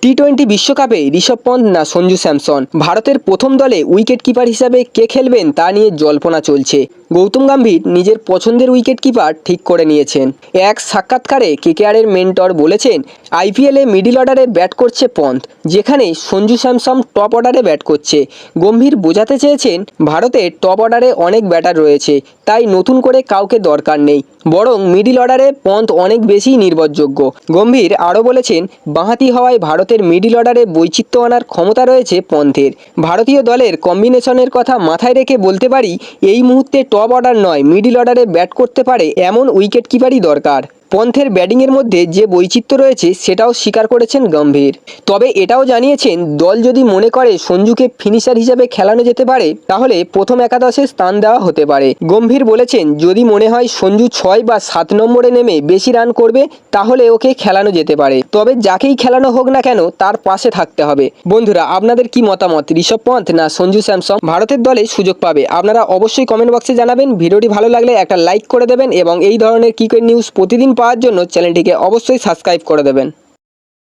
টি-20 বিশ্বকাপে ঋষভ পন্থ না সঞ্জু স্যামসন, ভারতের প্রথম দলে উইকেট কিপার হিসাবে কে খেলবেন তা নিয়ে জল্পনা চলছে। গৌতম গম্ভীর নিজের পছন্দের উইকেট কিপার ঠিক করে নিয়েছেন। এক সাক্ষাৎকারে কেকেআরের মেন্টর বলেছেন, আইপিএলে মিডল অর্ডারে ব্যাট করছে পন্থ, যেখানে সঞ্জু স্যামসন টপ অর্ডারে ব্যাট করছে। গম্ভীর বোঝাতে চেয়েছেন, ভারতে টপ অর্ডারে অনেক ব্যাটার রয়েছে, তাই নতুন করে কাউকে দরকার নেই, বরং মিডল অর্ডারে পন্থ অনেক বেশি নির্ভরযোগ্য। গম্ভীর আরও বলেছেন, বাঁহাতি হওয়ায় ভারতের মিডল অর্ডারে বৈচিত্র্য আনার ক্ষমতা রয়েছে পন্থের। ভারতীয় দলের কম্বিনেশনের কথা মাথায় রেখে বলতে পারি, এই মুহূর্তে টপ অর্ডার নয়, মিডল অর্ডারে ব্যাট করতে পারে এমন উইকেট কিপারই দরকার। পন্থের ব্যাটিংয়ের মধ্যে যে বৈচিত্র্য রয়েছে সেটাও স্বীকার করেছেন গম্ভীর। তবে এটাও জানিয়েছেন, দল যদি মনে করে সঞ্জুকে ফিনিশার হিসেবে খেলানো যেতে পারে, তাহলে প্রথম একাদশে স্থান দেওয়া হতে পারে। গম্ভীর বলেছেন, যদি মনে হয় সঞ্জু 6 বা 7 নম্বরে নেমে বেশি রান করবে, তাহলে ওকে খেলানো যেতে পারে। তবে যাকেই খেলানো হোক না কেন, তার পাশে থাকতে হবে। বন্ধুরা, আপনাদের কি মতামত? ঋষভ পন্থ না সঞ্জু স্যামসন ভারতের দলে সুযোগ পাবে? আপনারা অবশ্যই কমেন্ট বক্সে জানাবেন। ভিডিওটি ভালো লাগলে একটা লাইক করে দেবেন এবং এই ধরনের ক্রিকেট নিউজ প্রতিদিন পাওয়ার জন্য চ্যানেলটিকে অবশ্যই সাবস্ক্রাইব করে দেবেন।